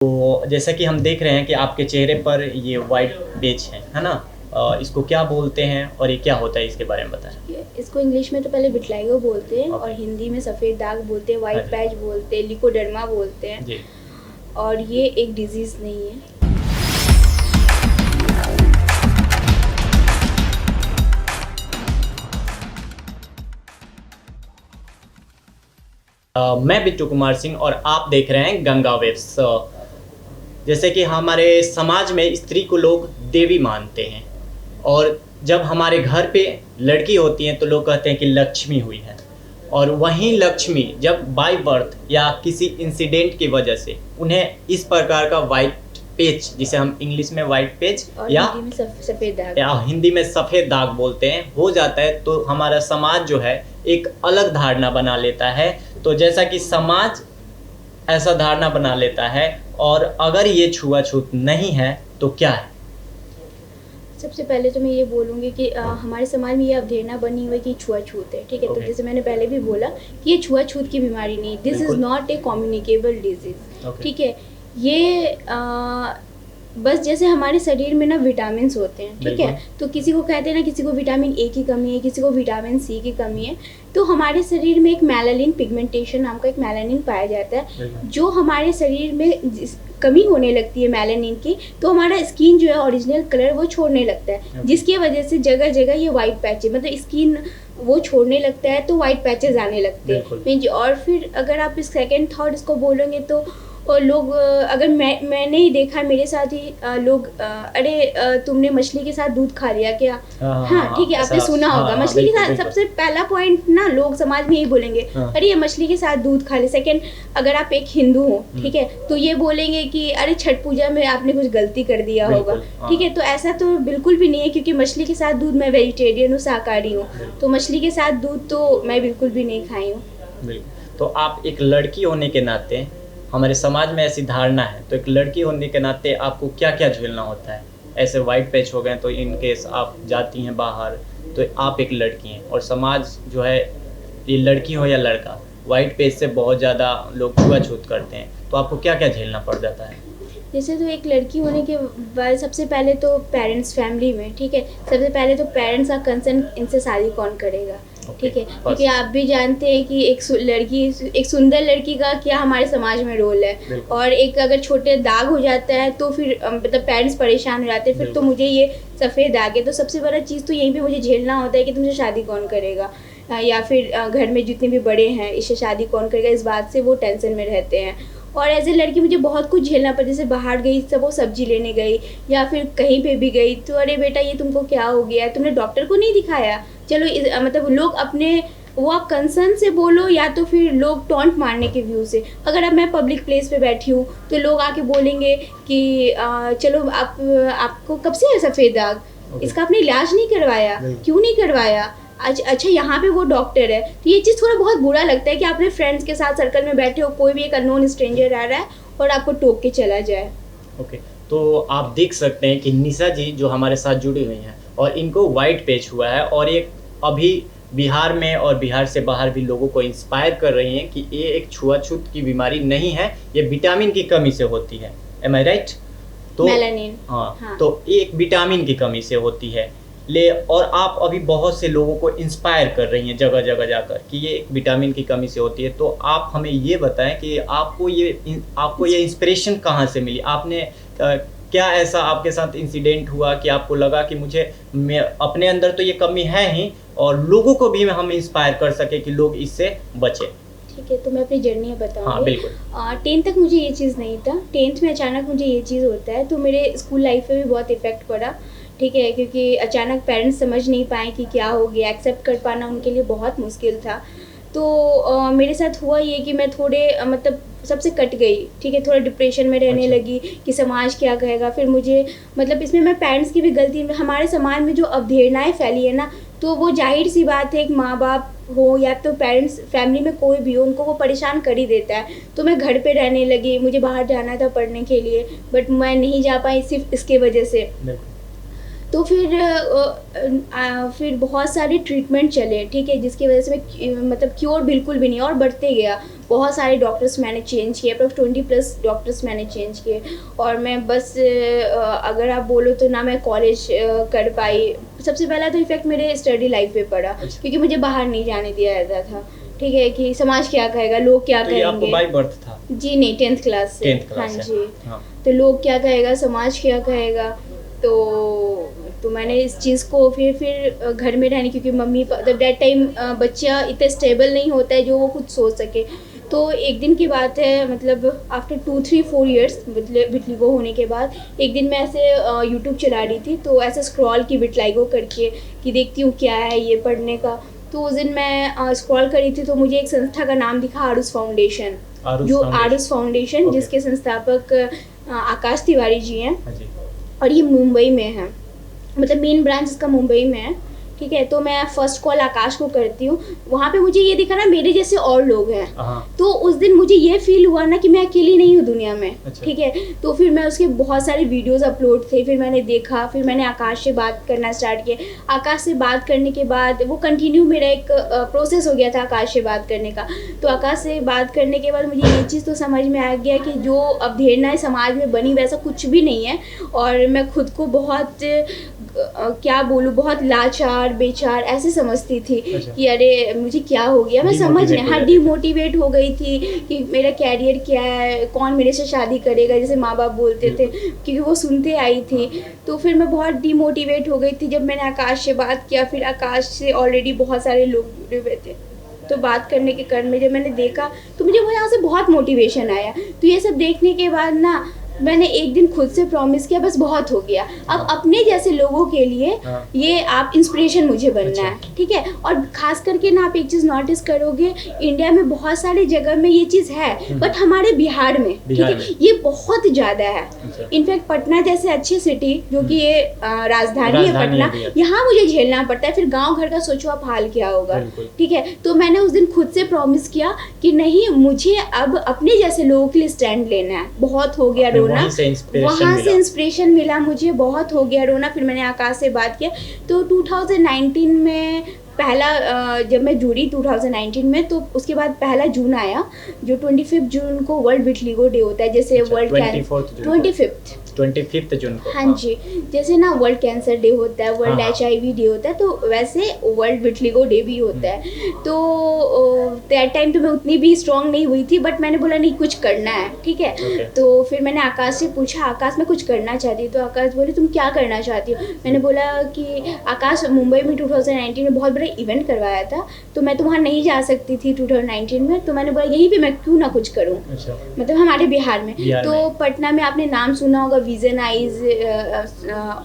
तो जैसा कि हम देख रहे हैं कि आपके चेहरे पर ये वाइट पैच है ना? इसको क्या बोलते हैं और ये क्या होता है, इसके बारे में बताएं। इसको इंग्लिश में तो पहले विटलाइगो बोलते हैं और ओके। हिंदी में सफ़ेद दाग बोलते हैं, वाइट हाँ जी। पैच बोलते हैं, लिकोडर्मा बोलते हैं। जी। और ये एक डिजीज़ नहीं है। मैं बिट्टू कुमार सिंह और आप देख रहे हैं गंगा वेब्स। जैसे कि हमारे समाज में स्त्री को लोग देवी मानते हैं और जब हमारे घर पे लड़की होती है तो लोग कहते हैं कि लक्ष्मी हुई है, और वहीं लक्ष्मी जब बाय बर्थ या किसी इंसिडेंट की वजह से उन्हें इस प्रकार का वाइट पेज, जिसे हम इंग्लिश में वाइट पेज और या हिंदी में सफ़ेद दाग या हिंदी में सफ़ेद दाग बोलते हैं, हो जाता है, तो हमारा समाज जो है एक अलग धारणा बना लेता है। तो जैसा कि समाज ऐसा धारणा बना लेता है, और अगर ये छुआछूत नहीं है तो क्या है? सबसे पहले तो मैं ये बोलूँगी कि हमारे समाज में ये अवधारणा बनी हुई है कि छुआछूत है, ठीक है। तो ओके। जैसे मैंने पहले भी बोला कि ये छुआछूत की बीमारी नहीं, दिस इज़ बिल्कुल। Not a communicable disease, okay. ठीक है। ये बस जैसे हमारे शरीर में ना विटामिन्स होते हैं, ठीक है। बिल्कुल। तो किसी को कहते हैं ना, किसी को विटामिन ए की कमी है, किसी को विटामिन सी की कमी है। तो हमारे शरीर में एक मेलानिन पिगमेंटेशन नाम का एक मेलानिन पाया जाता है, बिल्कुल। जो हमारे शरीर में कमी होने लगती है मेलानिन की, तो हमारा स्किन जो है ओरिजिनल कलर वो छोड़ने लगता है, ओके। जिसकी वजह से जगह जगह ये वाइट पैचेज, मतलब स्किन वो छोड़ने लगता है तो वाइट पैचेज आने लगते बिल्कुल। हैं। और फिर अगर आप इस सेकेंड थॉट इसको बोलोगे तो और लोग अगर मैंने ही देखा मेरे साथ ही लोग अरे तुमने मछली के साथ दूध खा लिया क्या? हाँ, ठीक है, आपने सुना होगा मछली के साथ। सबसे पहला पॉइंट ना लोग समाज में यही बोलेंगे, अरे ये मछली के साथ दूध खा ले। सेकंड, अगर आप एक हिंदू हो, ठीक है, तो ये बोलेंगे कि अरे छठ पूजा में आपने कुछ गलती कर दिया होगा, ठीक है। तो ऐसा तो बिल्कुल भी नहीं है, क्योंकि मछली के साथ दूध, मैं वेजिटेरियन हूँ, शाकाहारी हूँ, तो मछली के साथ दूध तो मैं बिल्कुल भी नहीं खाई हूँ। बिल्कुल। तो आप एक लड़की होने के नाते, हमारे समाज में ऐसी धारणा है, तो एक लड़की होने के नाते आपको क्या क्या झेलना होता है? ऐसे वाइट पैच हो गए तो इन केस आप जाती हैं बाहर, तो आप एक लड़की हैं और समाज जो है, ये लड़की हो या लड़का, वाइट पैच से बहुत ज़्यादा लोग छुआछूत करते हैं, तो आपको क्या क्या झेलना पड़ जाता है? जैसे तो एक लड़की होने के बाद सबसे पहले तो पेरेंट्स, फैमिली में, ठीक है, सबसे पहले तो पेरेंट्स का कंसर्न, इनसे शादी कौन करेगा, ठीक है। क्योंकि आप भी जानते हैं कि एक सुंदर लड़की का क्या हमारे समाज में रोल है, और एक अगर छोटे दाग हो जाता है तो फिर मतलब पेरेंट्स परेशान हो जाते हैं, फिर तो मुझे ये सफ़ेद दाग है, तो सबसे बड़ा चीज़ तो यहीं पे मुझे झेलना होता है कि तुमसे शादी कौन करेगा, या फिर घर में जितने भी बड़े हैं इससे शादी कौन करेगा, इस बात से वो टेंशन में रहते हैं। और एज ए लड़की मुझे बहुत कुछ झेलना पड़ा, जैसे बाहर गई, सब वो सब्जी लेने गई या फिर कहीं पे भी गई तो अरे बेटा ये तुमको क्या हो गया है, तुमने डॉक्टर को नहीं दिखाया? चलो मतलब लोग अपने वो आप कंसर्न से बोलो या तो फिर लोग टॉन्ट मारने के व्यू से। अगर अब मैं पब्लिक प्लेस पे बैठी हूँ तो लोग आके बोलेंगे कि चलो आपको कब से है सफ़ेद दाग, इसका आपने इलाज नहीं करवाया, क्यों नहीं करवाया? अच्छा यहाँ पे वो डॉक्टर है। तो ये चीज़ थोड़ा बहुत बुरा लगता है कि आप अपने फ्रेंड्स के साथ सर्कल में बैठे हो, कोई भी एक अननोन स्ट्रेंजर आ रहा है और आपको टोक के चला जाए। ओके। तो आप देख सकते हैं कि निशा जी जो हमारे साथ जुड़ी हुई हैं और इनको वाइट पैच हुआ है, और ये अभी बिहार में और बिहार से बाहर भी लोगों को इंस्पायर कर रही हैं कि ये एक छुआछूत की बीमारी नहीं है, ये विटामिन की कमी से होती है। एम आई राइट? तो मेलानिन। हाँ, तो एक विटामिन की कमी से होती है। और आप अभी बहुत से लोगों को इंस्पायर कर रही हैं जगह जगह जाकर कि ये एक विटामिन की कमी से होती है। तो आप हमें ये बताएं कि आपको ये इंस्पिरेशन कहाँ से मिली? आपने क्या ऐसा आपके साथ इंसिडेंट हुआ कि आपको लगा कि मैं अपने अंदर तो ये कमी है ही, और लोगों को भी हम इंस्पायर कर सके कि लोग इससे बचें? ठीक है, तो मैं अपनी जर्नी बताऊँगी। हाँ, बिल्कुल। 10th तक मुझे ये चीज़ नहीं था। 10th में अचानक मुझे ये चीज़ होता है, तो मेरे स्कूल लाइफ में भी बहुत इफ़ेक्ट पड़ा, ठीक है, क्योंकि अचानक पेरेंट्स समझ नहीं पाए कि क्या हो गया, एक्सेप्ट कर पाना उनके लिए बहुत मुश्किल था। तो मेरे साथ हुआ ये कि मैं थोड़े मतलब सबसे कट गई, ठीक है, थोड़ा डिप्रेशन में रहने लगी कि समाज क्या कहेगा। फिर मुझे मतलब इसमें मैं पेरेंट्स की भी गलती, हमारे समाज में जो अवधारणाएँ फैली है ना, तो वो ज़ाहिर-सी बात है, एक माँ-बाप हो या तो पेरेंट्स, फैमिली में कोई भी हो, उनको वो परेशान कर ही देता है। तो मैं घर पे रहने लगी, मुझे बाहर जाना था पढ़ने के लिए, बट मैं नहीं जा पाई सिर्फ़ इसके वजह से। तो फिर बहुत सारे ट्रीटमेंट चले, ठीक है, जिसकी वजह से मैं मतलब क्योर बिल्कुल भी नहीं, और बढ़ते गया। बहुत सारे डॉक्टर्स मैंने चेंज किए, अप्रॉक्स 20+ डॉक्टर्स मैंने चेंज किए। और मैं बस अगर आप बोलो तो ना मैं कॉलेज कर पाई। सबसे पहला तो इफेक्ट मेरे स्टडी लाइफ पे पड़ा, क्योंकि मुझे बाहर नहीं जाने दिया जाता था, ठीक है, कि समाज क्या कहेगा, लोग क्या तो ये आपको कहेंगे। बाय बर्थ था? जी नहीं, 10th क्लास से। 10th क्लास हाँ से। जी। हाँ। तो लोग क्या कहेगा, समाज क्या कहेगा, तो मैंने इस चीज़ को फिर घर में रहने, क्योंकि मम्मी दैट टाइम बच्चा इतना स्टेबल नहीं होता है जो वो खुद सोच सके। तो एक दिन की बात है, मतलब आफ्टर 2-3-4 ईयर्स विटलिगो होने के बाद, एक दिन मैं ऐसे यूट्यूब चला रही थी, तो ऐसे स्क्रॉल की विटलाइगो करके कि देखती हूँ क्या है ये पढ़ने का। तो उस दिन मैं स्क्रॉल करी थी, तो मुझे एक संस्था का नाम दिखा, आरुष फाउंडेशन, जो आरुष फाउंडेशन जिसके संस्थापक आकाश तिवारी जी हैं, और ये मुंबई में है, मतलब मेन ब्रांच इसका मुंबई में है, ठीक है। तो मैं फर्स्ट कॉल आकाश को करती हूँ, वहाँ पे मुझे ये दिखा ना मेरे जैसे और लोग हैं, तो उस दिन मुझे ये फील हुआ ना कि मैं अकेली नहीं हूँ दुनिया में, ठीक है। तो फिर मैं उसके बहुत सारे वीडियोस अपलोड थे, फिर मैंने देखा, फिर मैंने आकाश से बात करना स्टार्ट किया। आकाश से बात करने के बाद वो कंटिन्यू मेरा एक प्रोसेस हो गया था आकाश से बात करने का। तो आकाश से बात करने के बाद मुझे ये चीज़ तो समझ में आ गया कि जो अवधारणाएं समाज में बनी वैसा कुछ भी नहीं है, और मैं खुद को बहुत क्या बोलूँ, बहुत लाचार बेचार ऐसे समझती थी कि अरे मुझे क्या हो गया, मैं समझ नहीं, हाँ डिमोटिवेट हो गई थी कि मेरा कैरियर क्या है, कौन मेरे से शादी करेगा, जैसे माँ बाप बोलते थे, क्योंकि वो सुनते आई थी। तो फिर मैं बहुत डिमोटिवेट हो गई थी। जब मैंने आकाश से बात किया, फिर आकाश से ऑलरेडी बहुत सारे लोग जुड़े हुए थे, तो बात करने के क्रम में जब मैंने देखा तो मुझे वो यहाँ से बहुत मोटिवेशन आया। तो ये सब देखने के बाद ना मैंने एक दिन खुद से प्रॉमिस किया, बस बहुत हो गया, अब अपने जैसे लोगों के लिए ये आप इंस्पिरेशन मुझे बनना है, ठीक है। और खास करके ना आप एक चीज़ नोटिस करोगे, इंडिया में बहुत सारी जगह में ये चीज़ है, बट हमारे बिहार में, ठीक है, ये बहुत ज़्यादा है। इनफैक्ट पटना जैसे अच्छी सिटी, जो कि ये राजधानी है पटना, यहाँ मुझे झेलना पड़ता है, फिर गाँव घर का सोचो आप हाल क्या होगा, ठीक है। तो मैंने उस दिन खुद से प्रॉमिस किया कि नहीं, मुझे अब अपने जैसे लोगों के लिए स्टैंड लेना है, बहुत हो गया रोना, वहाँ से इंस्पिरेशन मिला मुझे, बहुत हो गया रोना। फिर मैंने आकाश से बात किया। तो 2019 में पहला जब मैं जुड़ी 2019 में, तो उसके बाद 1 जून आया, जो 25 जून को वर्ल्ड विटलिगो डे होता है, जैसे वर्ल्ड 25 जून को, हाँ जी, जैसे ना वर्ल्ड कैंसर डे होता है, वर्ल्ड HIV डे होता है, तो वैसे वर्ल्ड विटलिगो डे भी होता है। तो दैट टाइम तो मैं उतनी भी स्ट्रांग नहीं हुई थी, बट मैंने बोला नहीं, कुछ करना है, ठीक है। तो फिर मैंने आकाश से पूछा, आकाश मैं कुछ करना चाहती हूँ। तो आकाश बोले तुम क्या करना चाहती हो? मैंने बोला कि आकाश, मुंबई में 2019 में बहुत बड़ा इवेंट करवाया था, तो मैं तो वहाँ नहीं जा सकती थी 2019 में, तो मैंने बोला यहीं पे मैं क्यों ना कुछ करूँ, मतलब हमारे बिहार में। तो पटना में आपने नाम सुना होगा, विजन आइज,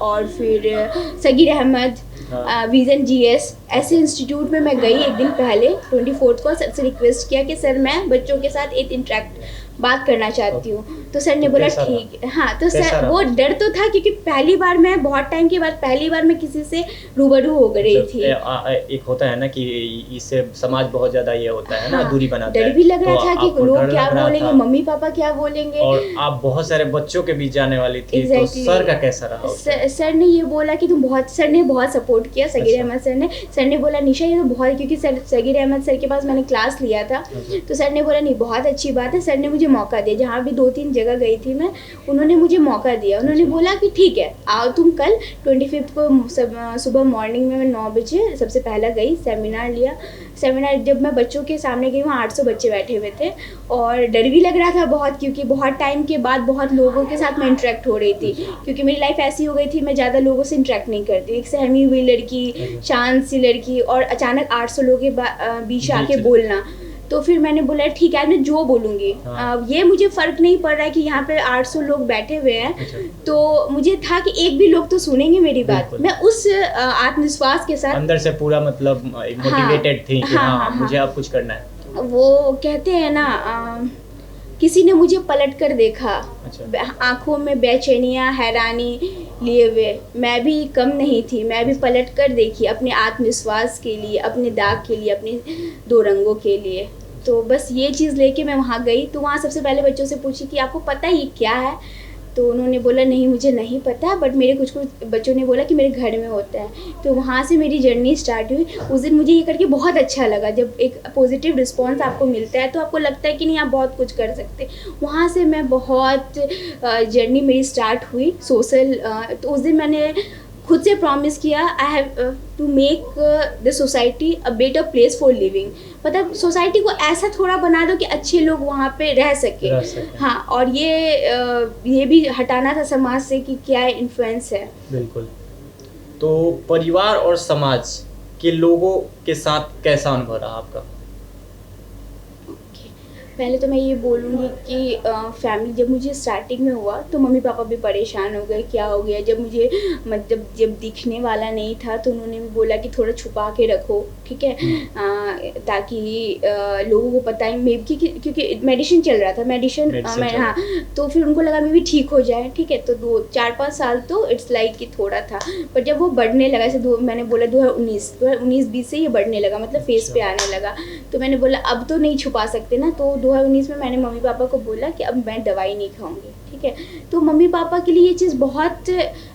और फिर सगीर अहमद, विजन GS, ऐसे इंस्टीट्यूट में मैं गई एक दिन पहले 24 को, सबसे रिक्वेस्ट किया कि सर मैं बच्चों के साथ एक बात करना चाहती हूँ। तो सर ने बोला ठीक है। हाँ, तो सर वो डर तो था, क्योंकि पहली बार मैं बहुत टाइम के बाद पहली बार मैं किसी से रूबरू हो गई थी। एक होता है ना कि इससे समाज बहुत ज्यादा ये होता है ना, दूरी बनाता है। डर भी लग रहा था कि लोग क्या बोलेंगे, मम्मी पापा क्या बोलेंगे, और आप बहुत सारे बच्चों के बीच जाने वाली थी। तो सर का कैसा रहा? सर ने ये बोला कि सर ने बहुत सपोर्ट किया, सगीर अहमद सर ने बोला निशा ये तो बहुत, क्योंकि सगीर अहमद सर के पास मैंने क्लास लिया था, तो सर ने बोला नहीं बहुत अच्छी बात है। सर ने मुझे मौका दिया, जहाँ भी 2-3 जगह गई थी मैं, उन्होंने मुझे मौका दिया। उन्होंने बोला कि ठीक है आओ तुम कल 25 को सुबह मॉर्निंग में मैं 9 बजे सबसे पहला गई, सेमिनार लिया। सेमिनार जब मैं बच्चों के सामने गई, वहाँ 800 बच्चे बैठे हुए थे, और डर भी लग रहा था बहुत, क्योंकि बहुत टाइम के बाद बहुत लोगों के साथ मैं इंटरेक्ट हो रही थी, क्योंकि मेरी लाइफ ऐसी हो गई थी मैं ज़्यादा लोगों से इंटरेक्ट नहीं करती, एक सहमी हुई लड़की, शांत सी लड़की, और अचानक 800 लोगों के बीच आके बोलना। तो फिर मैंने बोला ठीक है मैं जो बोलूँगी, ये मुझे फ़र्क नहीं पड़ रहा है कि यहाँ पे 800 लोग बैठे हुए हैं, तो मुझे था कि एक भी लोग तो सुनेंगे मेरी बात। मैं उस आत्मविश्वास के साथ अंदर से पूरा मतलब मोटिवेटेड थी कि मुझे अब कुछ करना है। वो कहते हैं ना, किसी ने मुझे पलट कर देखा, आंखों में बेचैनियाँ हैरानी लिए हुए, मैं भी कम नहीं थी, मैं भी पलट कर देखी अपने आत्मविश्वास के लिए, अपने दाग के लिए, अपने 2 रंगों के लिए। तो बस ये चीज़ लेके मैं वहाँ गई। तो वहाँ सबसे पहले बच्चों से पूछी कि आपको पता है ये क्या है? तो उन्होंने बोला नहीं मुझे नहीं पता, बट मेरे कुछ कुछ बच्चों ने बोला कि मेरे घर में होता है। तो वहाँ से मेरी जर्नी स्टार्ट हुई। उस दिन मुझे ये करके बहुत अच्छा लगा। जब एक पॉजिटिव रिस्पॉन्स आपको मिलता है तो आपको लगता है कि नहीं आप बहुत कुछ कर सकते। वहाँ से मैं बहुत जर्नी मेरी स्टार्ट हुई सोशल। तो उस दिन मैंने खुद से प्रॉमिस किया I have to make the society a better place for living. मतलब सोसाइटी को ऐसा थोड़ा बना दो कि अच्छे लोग वहाँ पे रह सके। हाँ, और ये भी हटाना था समाज से कि क्या इन्फ्लुएंस है। बिल्कुल। तो परिवार और समाज के लोगों के साथ कैसा अनुभव रहा आपका? पहले तो मैं ये बोलूँगी कि फैमिली जब मुझे स्टार्टिंग में हुआ तो मम्मी पापा भी परेशान हो गए, क्या हो गया। जब मुझे मतलब जब दिखने वाला नहीं था तो उन्होंने भी बोला कि थोड़ा छुपा के रखो, ठीक है, ताकि लोगों को पता ही मे क्योंकि मेडिसिन चल रहा था, मेडिसिन हाँ, तो फिर उनको लगा मे भी ठीक हो जाए, ठीक है। तो 4-5 साल तो इट्स लाइक कि थोड़ा था, पर जब वो बढ़ने लगा, जैसे मैंने बोला 2019-20 से ये बढ़ने लगा, मतलब फेस पे आने लगा। तो मैंने बोला अब तो नहीं छुपा सकते ना। तो 2019 में मैंने मम्मी पापा को बोला कि अब मैं दवाई नहीं खाऊंगी, ठीक है। तो मम्मी पापा के लिए ये चीज़ बहुत,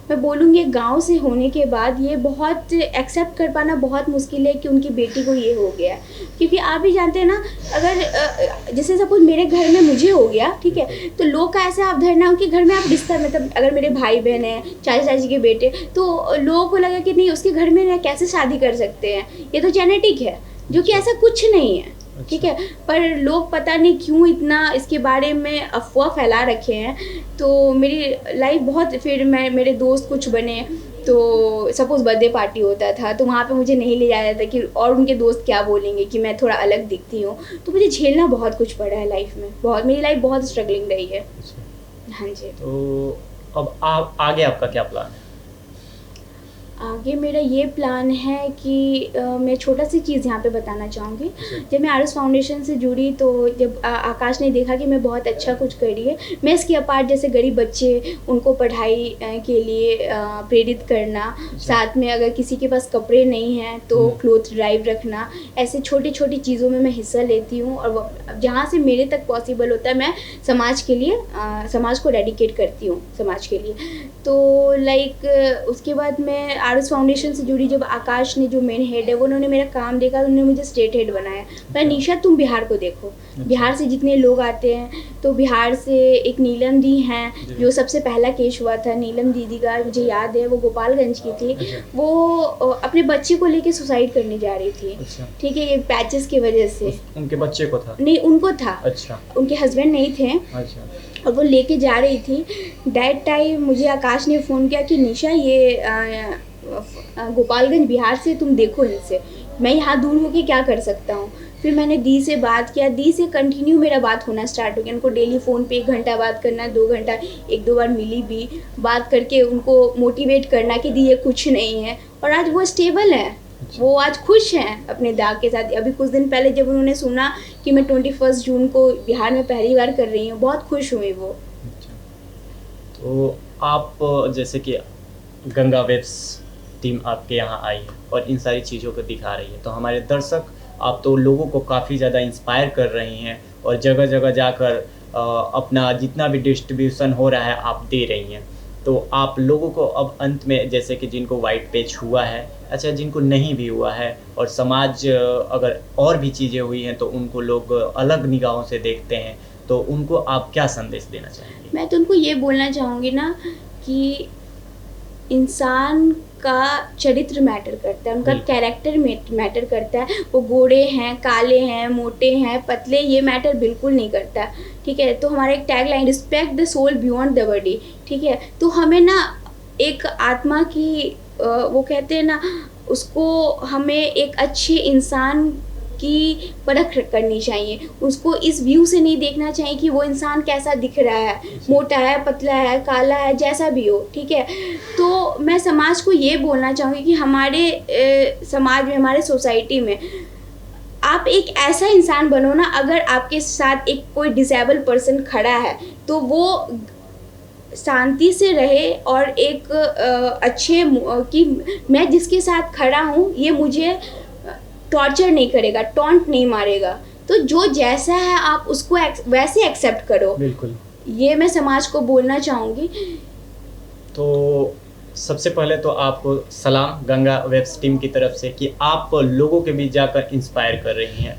मैं बोलूँगी गांव से होने के बाद ये बहुत एक्सेप्ट कर पाना बहुत मुश्किल है कि उनकी बेटी को ये हो गया। क्योंकि आप भी जानते हैं ना, अगर जैसे सपोज मेरे घर में मुझे हो गया, ठीक है, तो लोग का ऐसा अवधारणा उनके घर में आप रिश्ता, मतलब अगर मेरे भाई बहन हैं, चाचा चाची के बेटे, तो लोगों को लगा कि नहीं उसके घर में कैसे शादी कर सकते हैं, ये तो जेनेटिक है, जो कि ऐसा कुछ नहीं है, ठीक है। पर लोग पता नहीं क्यों इतना इसके बारे में अफवाह फैला रखे हैं। तो मेरी लाइफ बहुत, फिर मेरे दोस्त कुछ बने, तो सपोज़ बर्थडे पार्टी होता था तो वहाँ पे मुझे नहीं ले जाया जाता कि और उनके दोस्त क्या बोलेंगे कि मैं थोड़ा अलग दिखती हूँ। तो मुझे झेलना बहुत कुछ पड़ा है लाइफ में, बहुत, मेरी लाइफ बहुत स्ट्रगलिंग रही है। हाँ जी। तो अब आगे आपका क्या प्लान है? आगे मेरा ये प्लान है कि मैं छोटा सी चीज़ यहाँ पे बताना चाहूँगी। जब मैं आरएस फाउंडेशन से जुड़ी तो जब आकाश ने देखा कि मैं बहुत अच्छा कुछ कर रही है, मैं इसके अपार्ट जैसे गरीब बच्चे उनको पढ़ाई के लिए प्रेरित करना, साथ में अगर किसी के पास कपड़े नहीं हैं तो क्लोथ ड्राइव रखना, ऐसे छोटी छोटी चीज़ों में मैं हिस्सा लेती हूँ। और जहाँ से मेरे तक पॉसिबल होता है मैं समाज के लिए, समाज को डेडिकेट करती हूँ समाज के लिए। तो लाइक उसके बाद मैं आरएस फाउंडेशन से जुड़ी, जब आकाश ने जो मेन हेड है वो, उन्होंने मेरा काम देखा, उन्होंने मुझे स्टेट हेड बनाया। पर निशा तुम बिहार को देखो, बिहार से जितने लोग आते हैं, तो बिहार से एक नीलम दी हैं जो सबसे पहला केस हुआ था, नीलम दीदी का मुझे याद है, वो गोपालगंज की थी। वो अपने बच्चे को लेके सुसाइड करने जा रही थी, ठीक है, ये पैचेस की वजह से। उनके बच्चे को था? नहीं, उनको था। अच्छा। उनके हस्बैंड नहीं थे। अच्छा। और वो लेके जा रही थी। दैट टाइम मुझे आकाश ने फ़ोन किया कि निशा ये गोपालगंज बिहार से, तुम देखो इनसे, मैं यहाँ दूर होके क्या कर सकता हूँ। फिर मैंने दी से बात किया, दी से कंटिन्यू मेरा बात होना स्टार्ट हो गया। उनको डेली फ़ोन पे 1 घंटा बात करना, 2 घंटा, 1-2 बार मिली भी, बात करके उनको मोटिवेट करना कि दी ये कुछ नहीं है। और आज वो स्टेबल है, वो आज खुश हैं अपने दाग के साथ। अभी कुछ दिन पहले जब उन्होंने सुना कि मैं 21 जून को बिहार में पहली बार कर रही हूँ, बहुत खुश हुई वो। तो आप जैसे कि गंगा वेब्स टीम आपके यहाँ आई है और इन सारी चीज़ों को दिखा रही है, तो हमारे दर्शक, आप तो लोगों को काफ़ी ज़्यादा इंस्पायर कर रही हैं और जगह जगह जाकर अपना जितना भी डिस्ट्रीब्यूशन हो रहा है आप दे रही हैं। तो आप लोगों को अब अंत में, जैसे कि जिनको वाइट पेज हुआ है, अच्छा जिनको नहीं भी हुआ है, और समाज अगर और भी चीज़ें हुई हैं तो उनको लोग अलग निगाहों से देखते हैं, तो उनको आप क्या संदेश देना चाहेंगे? मैं तो उनको ये बोलना चाहूँगी ना कि इंसान का चरित्र मैटर करता है, उनका कैरेक्टर मैटर करता है। वो गोरे हैं, काले हैं, मोटे हैं, पतले, ये मैटर बिल्कुल नहीं करता, ठीक है। तो हमारा एक tagline, respect the soul beyond the body, ठीक है। तो हमें ना एक आत्मा की, वो कहते हैं ना, उसको हमें एक अच्छे इंसान की परख करनी चाहिए। उसको इस व्यू से नहीं देखना चाहिए कि वो इंसान कैसा दिख रहा है, मोटा है, पतला है, काला है, जैसा भी हो, ठीक है। तो मैं समाज को ये बोलना चाहूँगी कि हमारे समाज में, हमारे सोसाइटी में आप एक ऐसा इंसान बनो ना, अगर आपके साथ एक कोई डिसेबल पर्सन खड़ा है तो वो शांति से रहे और एक अच्छे कि मैं जिसके साथ खड़ा हूँ ये मुझे टॉर्चर नहीं करेगा, टॉन्ट नहीं मारेगा। तो जो जैसा है आप उसको वैसे एक्सेप्ट करो। बिल्कुल। ये मैं समाज को बोलना चाहूँगी। तो सबसे पहले तो आपको सलाम गंगा वेब्स टीम की तरफ से कि आप लोगों के बीच जाकर इंस्पायर कर रही हैं।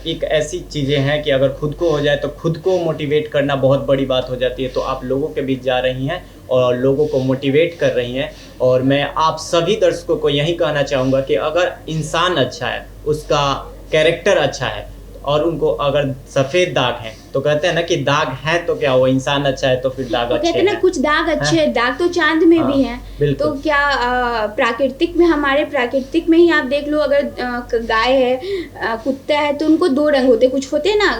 एक ऐसी चीज़ें हैं कि अगर खुद को हो जाए तो खुद को मोटिवेट करना बहुत बड़ी बात हो जाती है, तो आप लोगों के बीच जा रही हैं और लोगों को मोटिवेट कर रही हैं। और मैं आप सभी दर्शकों को यही कहना चाहूँगा कि अगर इंसान अच्छा है, उसका कैरेक्टर अच्छा है और उनको अगर सफ़ेद दाग हैं तो कहते हैं ना कि दाग है तो क्या, वो इंसान अच्छा है तो फिर दाग वो अच्छे कहते हैं ना हैं। कुछ दाग अच्छे हैं, दाग तो चांद में भी हैं। बिल्कुल। तो क्या प्राकृतिक में, हमारे प्राकृतिक में ही आप देख लो, अगर गाय है, कुत्ता है, तो उनको दो रंग होते हैं, कुछ होते हैं ना